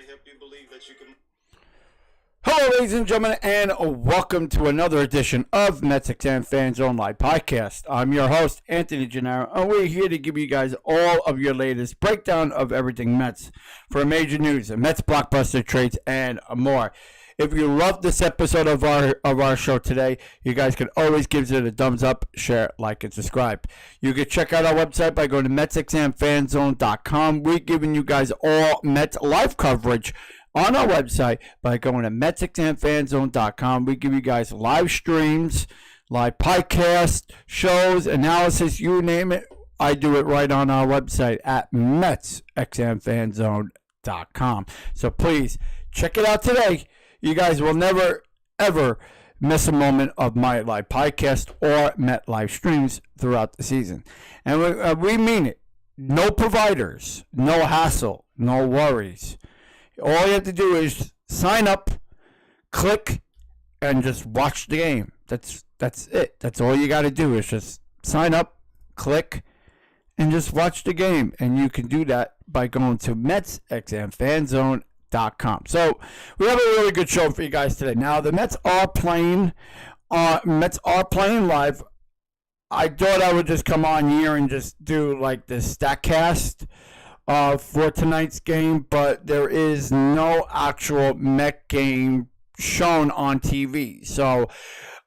help you believe that you can. Hello, ladies and gentlemen, and welcome to another edition of MetsXMFanZone Live Podcast. I'm your host, Anthony Gennaro, and we're here to give you guys all of your latest breakdown of everything Mets for major news, Mets blockbuster trades, and more. If you love this episode of our show today, you guys can always give it a thumbs up, share, like, and subscribe. You can check out our website by going to MetsXMFanZone.com. We're giving you guys all Mets live coverage on our website by going to MetsXMFanZone.com. We give you guys live streams, live podcasts, shows, analysis, you name it. I do it right on our website at MetsXMFanZone.com. So please check it out today. You guys will never, ever miss a moment of my live podcast or Met live streams throughout the season. And we mean it. No providers, no hassle, no worries. All you have to do is sign up, click, and just watch the game. That's it. That's all you got to do is just sign up, click, and just watch the game. And you can do that by going to MetsXMFanZone.com. So we have a really good show for you guys today. Now the Mets are playing. Live. I thought I would just come on here and just do like the StatCast for tonight's game, but there is no actual Met game shown on TV. So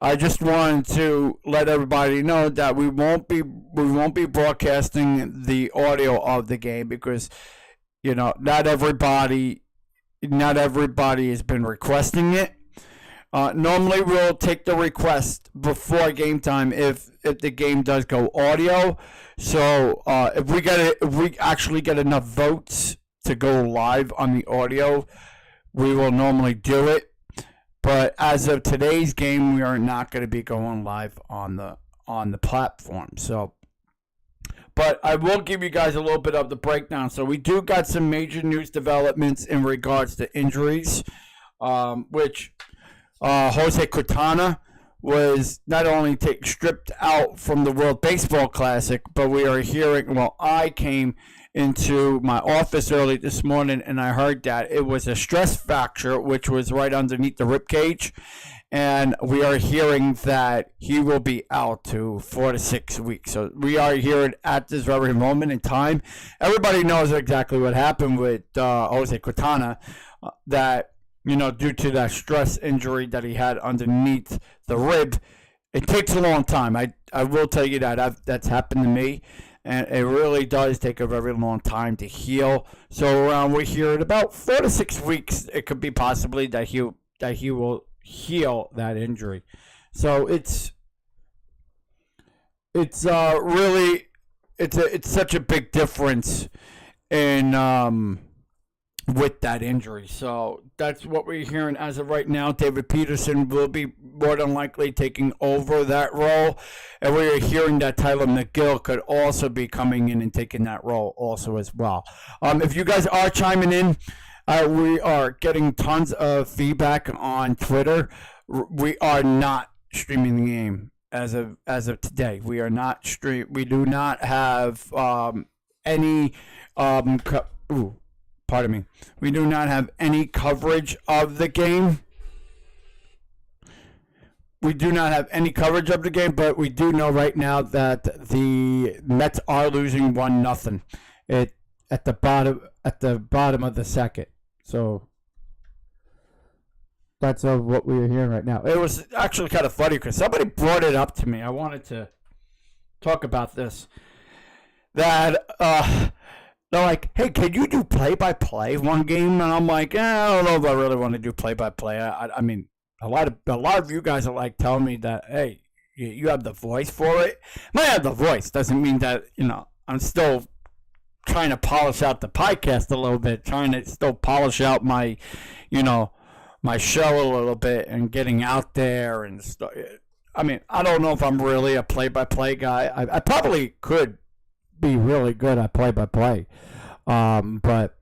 I just wanted to let everybody know that we won't be broadcasting the audio of the game because not everybody has been requesting it. Normally we'll take the request before game time if the game does go audio. So if we actually get enough votes to go live on the audio, we will normally do it. But as of today's game, we are not going to be going live on the platform. So, but I will give you guys a little bit of the breakdown. So we do got some major news developments in regards to injuries, which Jose Quintana was not only stripped out from the World Baseball Classic, but we are hearing, I came into my office early this morning and I heard that it was a stress fracture, which was right underneath the rib cage. And we are hearing that he will be out to 4 to 6 weeks. So we are hearing at this very moment in time. Everybody knows exactly what happened with Jose Quintana, that due to that stress injury that he had underneath the rib. It takes a long time. I will tell you that. That's happened to me. And it really does take a very long time to heal. So we're here at about 4 to 6 weeks. It could be possibly that he will heal that injury. So it's such a big difference in with that injury. So that's what we're hearing as of right now. David Peterson will be more than likely taking over that role. And we're hearing that Tyler McGill could also be coming in and taking that role also as well. If you guys are chiming in, we are getting tons of feedback on Twitter. We are not streaming the game as of today. We are not we do not have any pardon me. We do not have any coverage of the game. But we do know right now that the Mets are losing 1-0. At the bottom of the second. So that's what we are hearing right now. It was actually kind of funny because somebody brought it up to me. I wanted to talk about this. That they're like, hey, can you do play-by-play one game? And I'm like, I don't know if I really want to do play-by-play. I mean, a lot of you guys are like telling me that, hey, you have the voice for it. I might have the voice. Doesn't mean that, I'm still trying to polish out the podcast a little bit, trying to still polish out my, my show a little bit and getting out there and stuff. I mean, I don't know if I'm really a play-by-play guy. I probably could be really good at play-by-play, but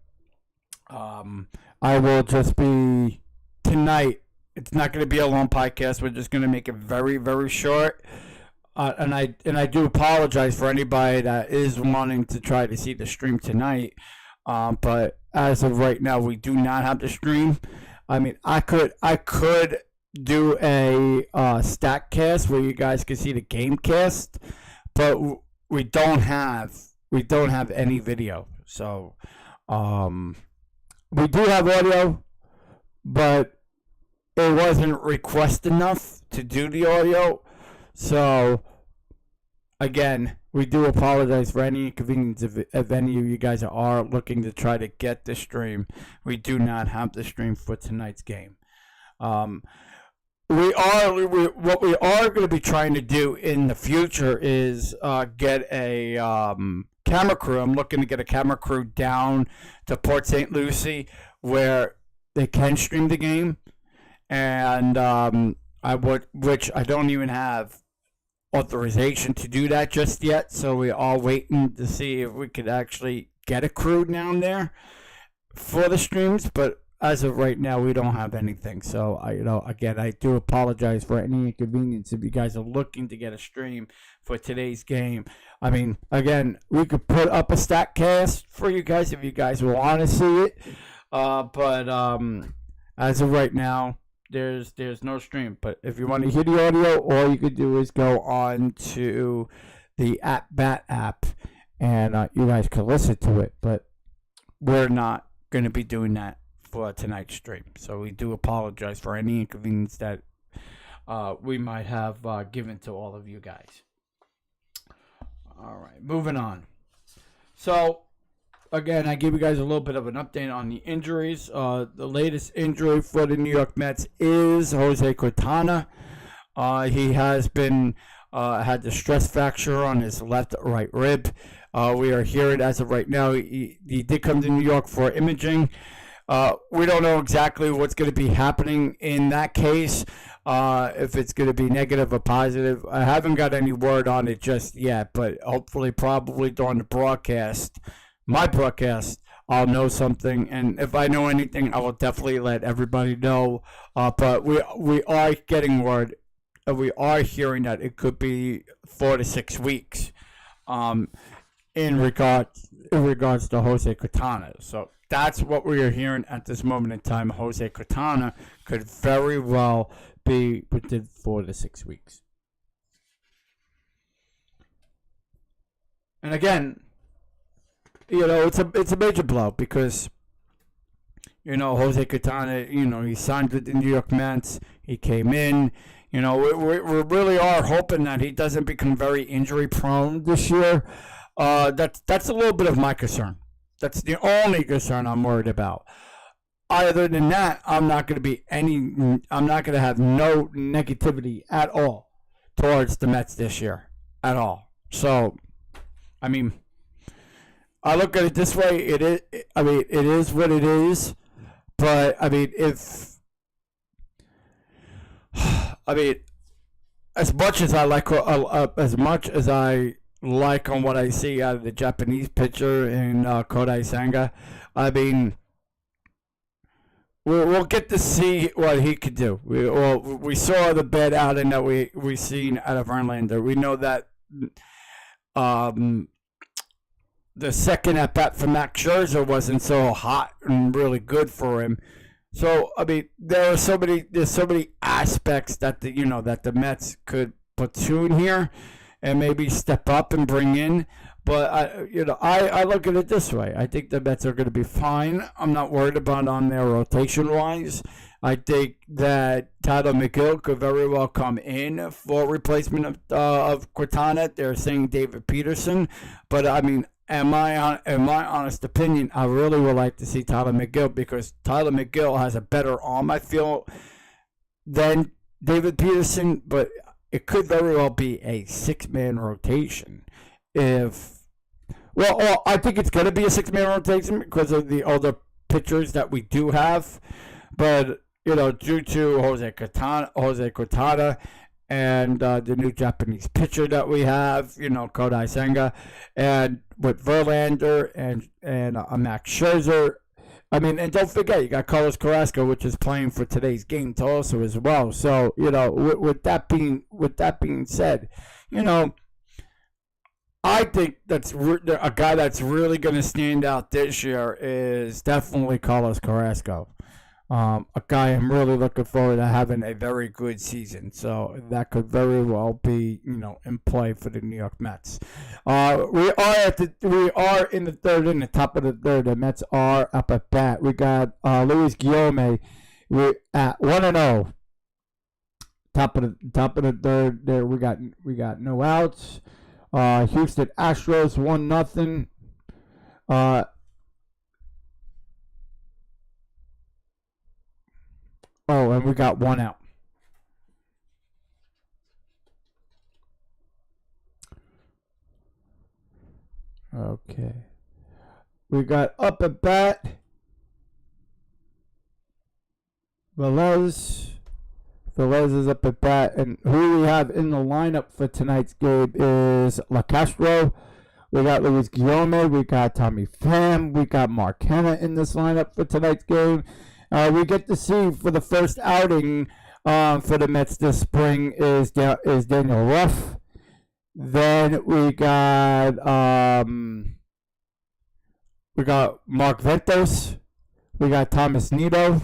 I will just be tonight. It's not going to be a long podcast. We're just going to make it very, very short. And I do apologize for anybody that is wanting to try to see the stream tonight. But as of right now, we do not have the stream. I mean, I could do a StatCast where you guys can see the game cast, but we don't have any video. So we do have audio, but it wasn't requested enough to do the audio. So again, we do apologize for any inconvenience if any of you guys are looking to try to get the stream. We do not have the stream for tonight's game. What we are going to be trying to do in the future is get a camera crew. I'm looking to get a camera crew down to Port St. Lucie where they can stream the game, and which I don't even have authorization to do that just yet. So we are waiting to see if we could actually get a crew down there for the streams, but as of right now, we don't have anything. So I do apologize for any inconvenience if you guys are looking to get a stream for today's game. I mean, again, we could put up a StatCast for you guys if you guys want to see it. But as of right now, there's no stream. But if you want to hear the audio, all you could do is go on to the @Bat app, and you guys can listen to it. But we're not going to be doing that for tonight's stream. So we do apologize for any inconvenience that we might have given to all of you guys. All right, moving on. So again, I give you guys a little bit of an update on the injuries. The latest injury for the New York Mets is Jose Quintana. He has been had the stress fracture on his right rib. We are hearing as of right now he did come to New York for imaging. We don't know exactly what's going to be happening in that case, if it's going to be negative or positive. I haven't got any word on it just yet, but hopefully probably during the broadcast, my broadcast, I'll know something. And if I know anything, I will definitely let everybody know. But we are getting word, we are hearing that it could be 4 to 6 weeks in regards to Jose Quintana. So that's what we are hearing at this moment in time. Jose Quintana could very well be within 4 to 6 weeks. And again, it's a major blow because, Jose Quintana, he signed with the New York Mets. He came in. We really are hoping that he doesn't become very injury prone this year. That's a little bit of my concern. That's the only concern I'm worried about. Other than that, I'm not going to have no negativity at all towards the Mets this year. At all. So, I mean, I look at it this way. It is what it is. But, as much as I like on what I see out of the Japanese pitcher in Kodai Senga, we'll get to see what he could do. We saw the bad outing that we seen out of Verlander. We know that the second at bat for Max Scherzer wasn't so hot and really good for him. So there's so many aspects that the Mets could platoon here and maybe step up and bring in. But I look at it this way. I think the Mets are going to be fine. I'm not worried about on their rotation wise. I think that Tyler McGill could very well come in for replacement of Quintana. They're saying David Peterson, but in my honest opinion, I really would like to see Tyler McGill because Tyler McGill has a better arm, I feel, than David Peterson, but it could very well be a 6-man rotation. I think it's going to be a 6-man rotation because of the other pitchers that we do have, but due to Jose Quintana and the new Japanese pitcher that we have, Kodai Senga, and with Verlander and Max Scherzer. And don't forget, you got Carlos Carrasco, which is playing for today's game also as well. So, with that being said, I think a guy that's really going to stand out this year is definitely Carlos Carrasco. A guy I'm really looking forward to having a very good season. So that could very well be, in play for the New York Mets. We are in the third, in the top of the third. The Mets are up at bat. We got Luis Guillorme. We're at 1-0. Top of the third. There we got no outs. Houston Astros 1-0. And we got one out. Okay. We got up at bat. Velez is up at bat. And who we have in the lineup for tonight's game is La Castro. We got Luis Guillorme. We got Tommy Pham. We got Mark Hanna in this lineup for tonight's game. We get to see for the first outing for the Mets this spring is Daniel Ruff. Then we got Mark Ventos. We got Thomas Nido.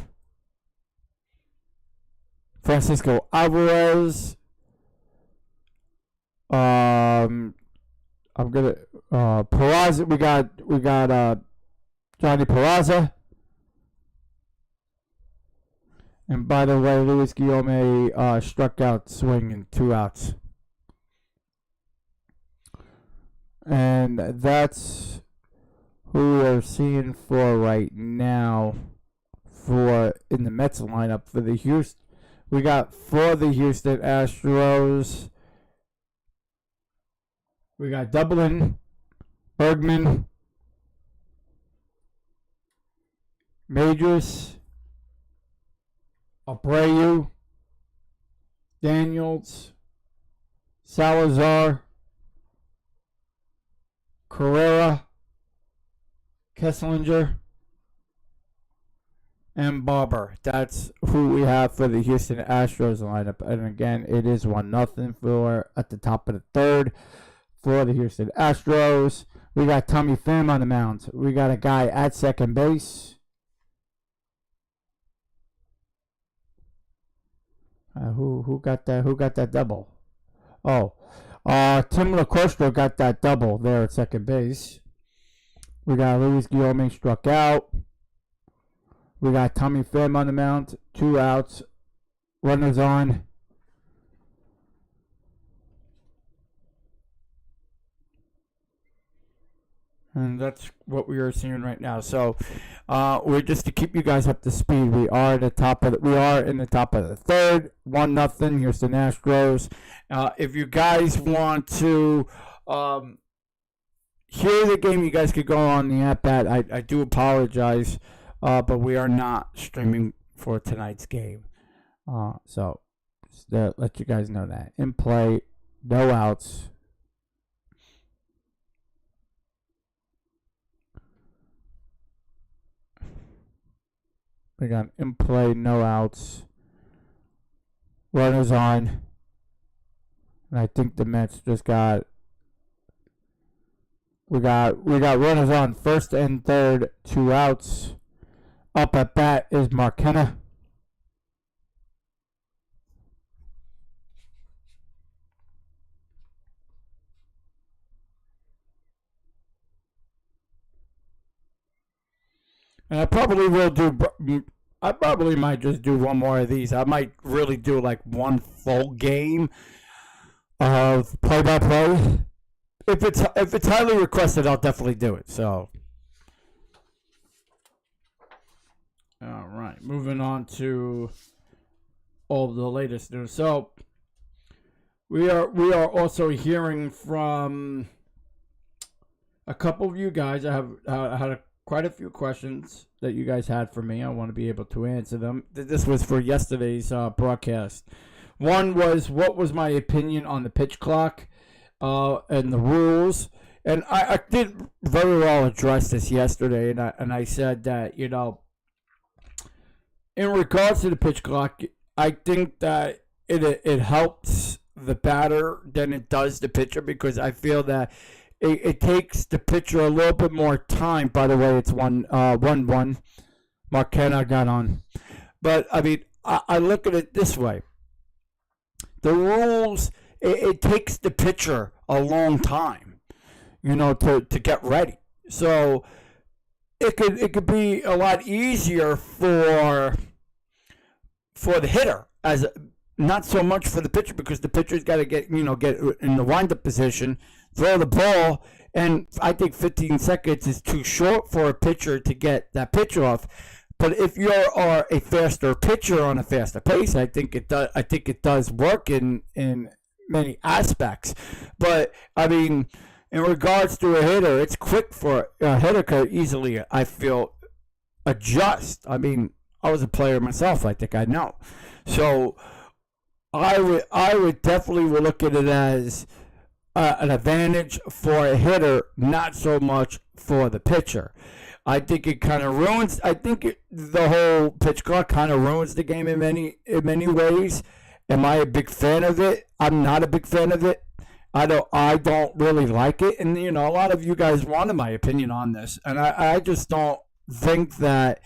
Francisco Alvarez. Peraza. We got Johnny Peraza. And by the way, Luis Guillorme struck out swinging 2 outs. And that's who we're seeing for right now in the Mets lineup for the Houston. We got for the Houston Astros. We got Dublin, Bergman, Majors, Abreu, Daniels, Salazar, Carrera, Kesslinger, and Barber. That's who we have for the Houston Astros lineup. And again, it is 1-0 for at the top of the third for the Houston Astros. We got Tommy Pham on the mound. We got a guy at second base. Who got that? Who got that double? Oh, Tim LaCosta got that double there at second base. We got Luis Guillorme struck out. We got Tommy Pham on the mound. 2 outs. Runners on. And that's what we are seeing right now. So, we're just to keep you guys up to speed. We are in the top of the third, 1-0 Houston Astros. If you guys want to hear the game, you guys could go on the app. I do apologize, but we are not streaming for tonight's game. So, just to let you guys know that in play, no outs. We got in play, no outs. Runners on. And I think the Mets just got. We got runners on first and third, 2 outs. Up at bat is Mark Hanna. And I probably might just do one more of these. I might really do like one full game of play-by-play. If it's highly requested, I'll definitely do it. So, all right, moving on to all the latest news. So, we are also hearing from a couple of you guys. I had quite a few questions that you guys had for me. I want to be able to answer them. This was for yesterday's broadcast. One was, what was my opinion on the pitch clock and the rules? And I did very well address this yesterday, and I said that, in regards to the pitch clock, I think that it helps the batter than it does the pitcher, because I feel that it takes the pitcher a little bit more time. By the way, it's 1-1. McKenna got on. But, I mean, I look at it this way. The rules, it takes the pitcher a long time, to get ready. So it could be a lot easier for the hitter, as not so much for the pitcher, because the pitcher's got to get in the wind-up position, throw the ball, and I think 15 seconds is too short for a pitcher to get that pitch off. But if you are a faster pitcher on a faster pace, I think it does. I think it does work in many aspects. But I mean, in regards to a hitter, it's quick for a hitter could easily, I feel, adjust. I mean, I was a player myself. I think I know. So I would definitely look at it as an advantage for a hitter, not so much for the pitcher. I think it kind of ruins. I think the whole pitch clock kind of ruins the game in many ways. Am I a big fan of it? I'm not a big fan of it. I don't really like it, and a lot of you guys wanted my opinion on this, and I just don't think that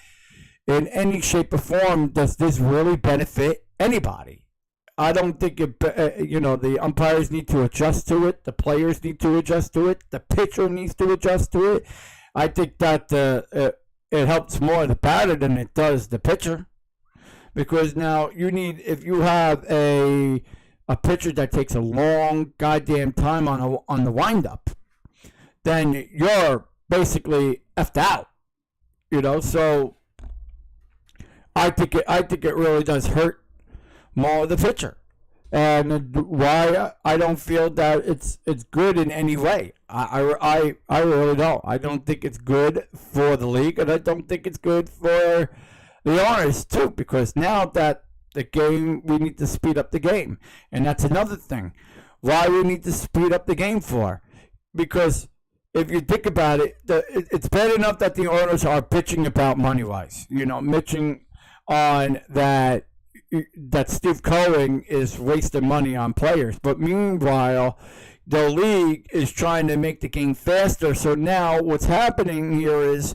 in any shape or form does this really benefit anybody. I don't think the umpires need to adjust to it. The players need to adjust to it. The pitcher needs to adjust to it. I think that it helps more the batter than it does the pitcher, because now if you have a pitcher that takes a long goddamn time on the windup, then you're basically effed out. So I think it really does hurt more the pitcher, and why I don't feel that it's good in any way. I really don't. I don't think it's good for the league, and I don't think it's good for the owners too, because now that the game, we need to speed up the game, and that's another thing. Why we need to speed up the game for? Because if you think about it, it's bad enough that the owners are bitching about money-wise, bitching on that Steve Cohen is wasting money on players. But meanwhile, the league is trying to make the game faster. So now what's happening here is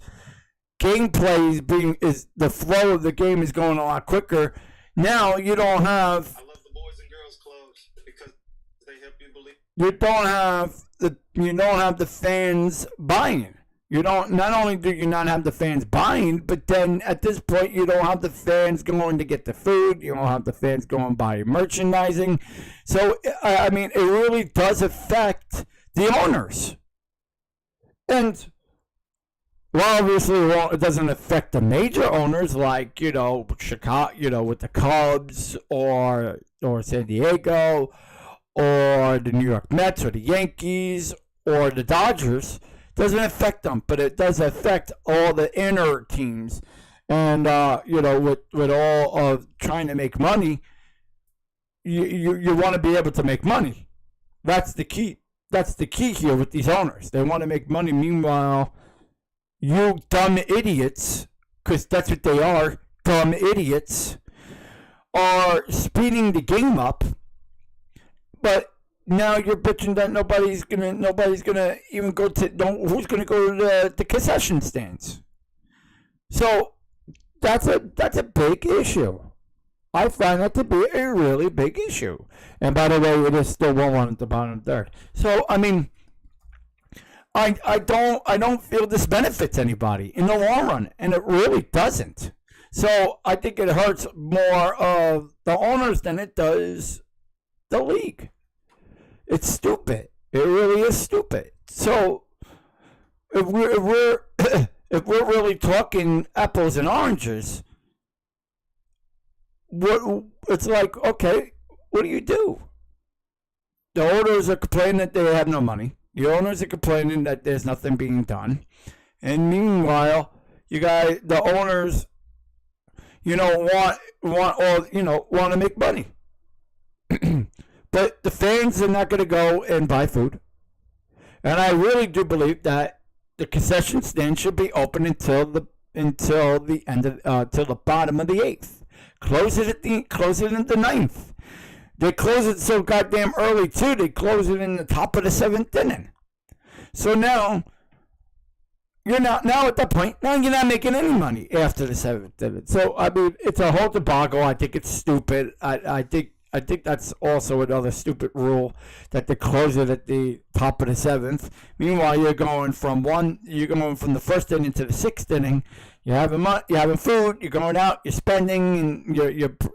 gameplay the flow of the game is going a lot quicker. Now you don't have. I love the Boys and Girls Clubs because they help you believe. You don't have the fans buying. Not only do you not have the fans buying, but then at this point you don't have the fans going to get the food. You don't have the fans going buy merchandising. So I mean, it really does affect the owners. And well, obviously, it doesn't affect the major owners like Chicago, with the Cubs or San Diego, or the New York Mets or the Yankees or the Dodgers. Doesn't affect them, but it does affect all the inner teams. And with all of trying to make money, you want to be able to make money. That's the key. That's the key here with these owners. They want to make money. Meanwhile, you dumb idiots, because that's what they are, dumb idiots, are speeding the game up. But now you're bitching that nobody's gonna even go to. Who's gonna go to the concession stands? So that's a big issue. I find that to be a really big issue. And by the way, it is still 1-1 at the bottom third. So I mean, I don't feel this benefits anybody in the long run, and it really doesn't. So I think it hurts more of the owners than it does the league. It's stupid. It really is stupid. So if we're if we're really talking apples and oranges, it's like, okay, what do you do? The owners are complaining that they have no money. The owners are complaining that there's nothing being done. And meanwhile, the owners, want to make money. But the fans are not going to go and buy food. And I really do believe that the concession stand should be open until the end of till the bottom of the eighth. Close it in the ninth. They close it so goddamn early too. They close it in the top of the seventh inning. So now you're not now at that point. Now you're not making any money after the 7th inning. So I mean, it's a whole debacle. I think it's stupid. I think that's also another stupid rule that they close it at the top of the 7th. Meanwhile, you're going from the first inning to the 6th inning. You're having food. You're going out. You're spending, and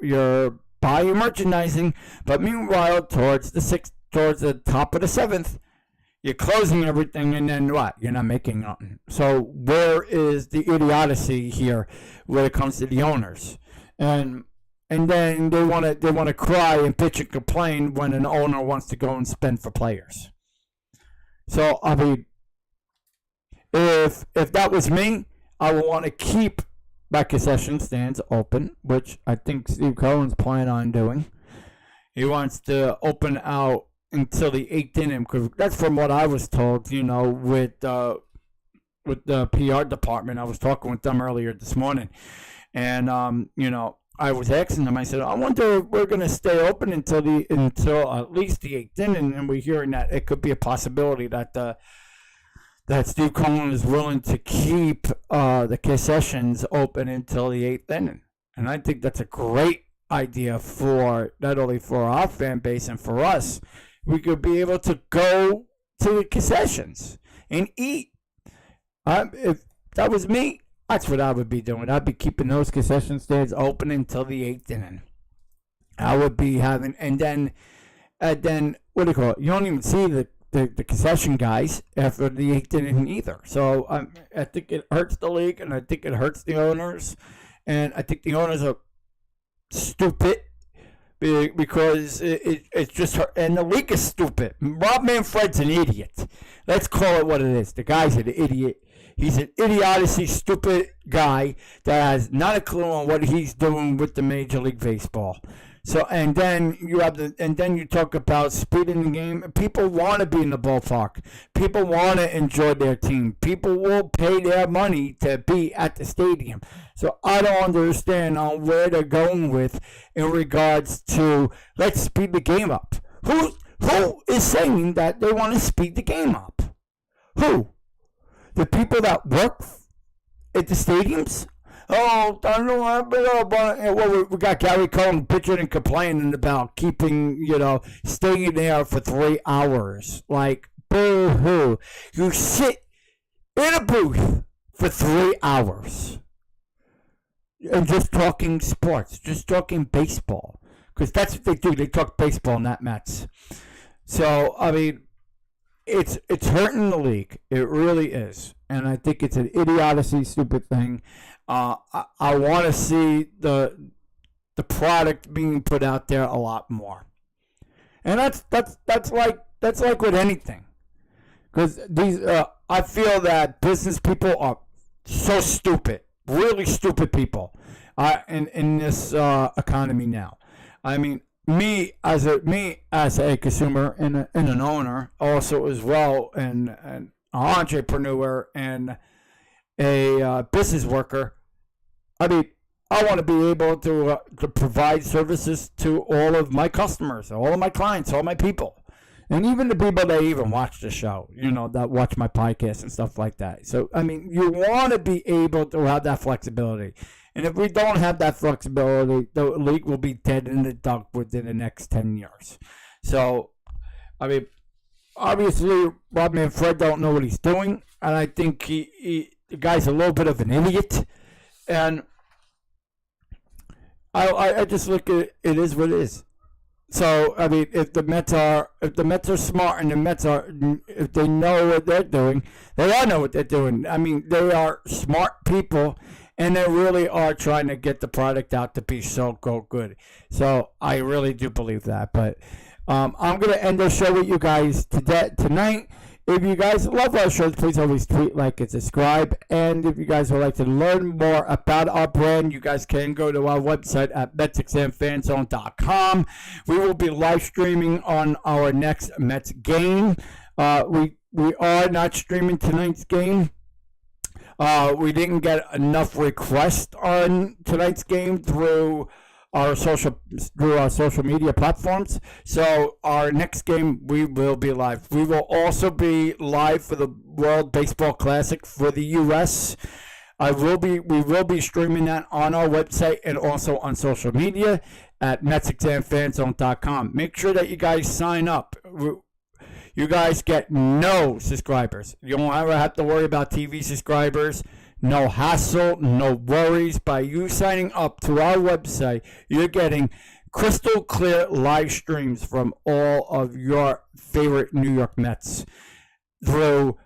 you're buying merchandising. But meanwhile, towards the top of the 7th, you're closing everything, and then what? You're not making nothing. So where is the idiocy here when it comes to the owners? And then they want to cry and bitch and complain when an owner wants to go and spend for players. So I mean, if that was me, I would want to keep my concession stands open, which I think Steve Cohen's planning on doing. He wants to open out until the 8th inning, because that's from what I was told. With the PR department, I was talking with them earlier this morning, and I was asking them. I said, I wonder if we're going to stay open until at least the 8th inning, and we're hearing that it could be a possibility that Steve Cohen is willing to keep the concessions open until the 8th inning, and I think that's a great idea for not only for our fan base and for us. We could be able to go to the concessions and eat. If that was me, that's what I would be doing. I'd be keeping those concession stands open until the 8th inning. I would be having, and then what do you call it? You don't even see the concession guys after the 8th inning either. So I think it hurts the league, and I think it hurts the owners, and I think the owners are stupid. Because it's just her, and the league is stupid. Rob Manfred's an idiot. Let's call it what it is. The guy's an idiot. He's an idiocy, stupid guy that has not a clue on what he's doing with the Major League Baseball. So, and then you talk about speeding the game. People want to be in the ballpark. People want to enjoy their team. People will pay their money to be at the stadium. So I don't understand on where they're going with in regards to let's speed the game up. Who is saying that they want to speed the game up? Who? The people that work at the stadiums? Oh, I don't know. Well, we got Gary Cohen bitching and complaining about staying there for 3 hours. Like, boo-hoo. You sit in a booth for 3 hours and just talking sports, just talking baseball. Because that's what they do. They talk baseball, not Mets. So, I mean, it's hurting the league. It really is. And I think it's an idiocy, stupid thing. I want to see the product being put out there a lot more, and that's like with anything, because I feel that business people are so stupid, really stupid people, in this economy now. I mean, me as a consumer and an owner also as well, and an entrepreneur and a business worker. I mean, I want to be able to provide services to all of my customers, all of my clients, all my people, and even the people that even watch the show, that watch my podcast and stuff like that. So, I mean, you want to be able to have that flexibility. And if we don't have that flexibility, the league will be dead in the dump within the next 10 years. So, I mean, obviously, Rob Manfred don't know what he's doing, and I think the guy's a little bit of an idiot. And I just look at it is what it is. So I mean, if the Mets are smart, and if they know what they're doing, they all know what they're doing. I mean, they are smart people, and they really are trying to get the product out to be so good. So I really do believe that. But I'm gonna end the show with you guys tonight. If you guys love our shows, please always tweet, like, and subscribe. And if you guys would like to learn more about our brand, you guys can go to our website at MetsXMFanZone.com. We will be live streaming on our next Mets game. We are not streaming tonight's game. We didn't get enough requests on tonight's game through through our social media platforms. So our next game, we will be live. We will also be live for the World Baseball Classic for the U.S. We will be streaming that on our website and also on social media at MetsXMFanZone.com. Make sure that you guys sign up. You guys get no subscribers. You don't ever have to worry about TV subscribers. No hassle, no worries. By you signing up to our website, you're getting crystal clear live streams from all of your favorite New York Mets through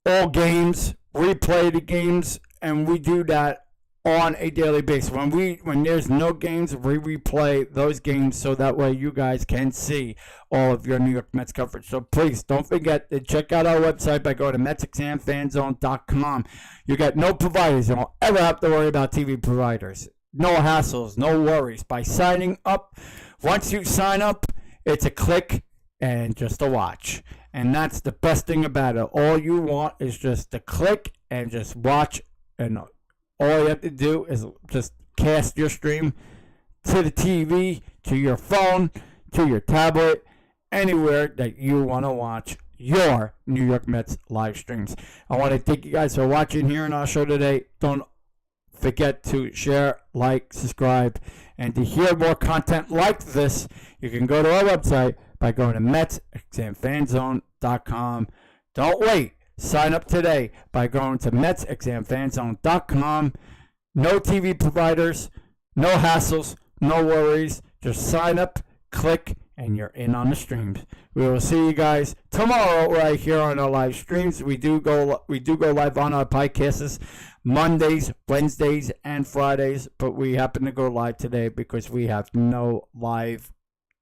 all games, replay the games, and we do that on a daily basis. When there's no games, we replay those games so that way you guys can see all of your New York Mets coverage. So please don't forget to check out our website by going to MetsXMFanZone.com. You get no providers. You don't ever have to worry about TV providers. No hassles, no worries. By signing up, once you sign up, it's a click and just a watch. And that's the best thing about it. All you want is just to click and just watch, and all you have to do is just cast your stream to the TV, to your phone, to your tablet, anywhere that you want to watch your New York Mets live streams. I want to thank you guys for watching here on our show today. Don't forget to share, like, subscribe, and to hear more content like this, you can go to our website by going to MetsXMFanZone.com. Don't wait. Sign up today by going to MetsXMFanZone.com. No TV providers, no hassles, no worries. Just sign up, click, and you're in on the streams. We will see you guys tomorrow right here on our live streams. We do go live on our podcasts Mondays, Wednesdays, and Fridays, but we happen to go live today because we have no live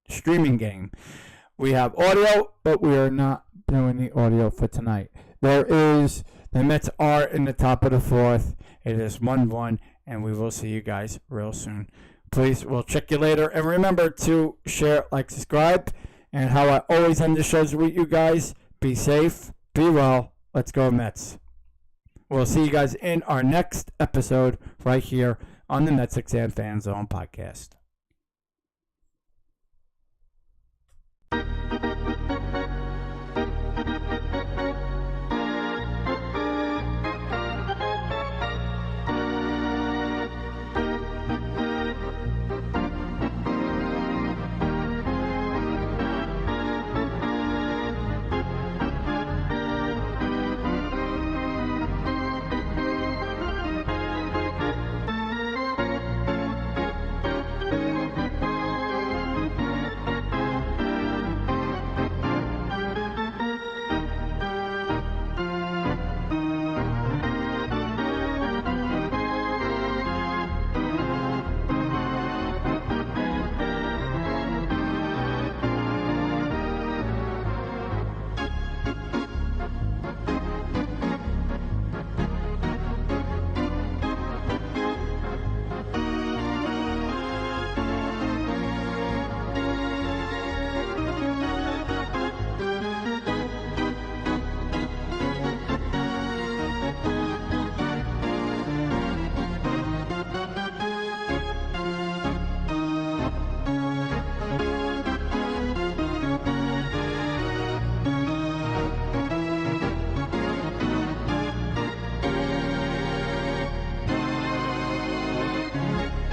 streaming game. We have audio, but we are not doing the audio for tonight. The Mets are in the top of the fourth. It is 1-1, and we will see you guys real soon. Please, we'll check you later. And remember to share, like, subscribe. And how I always end the shows with you guys, be safe, be well. Let's go Mets. We'll see you guys in our next episode right here on the MetsXMFanZone Podcast.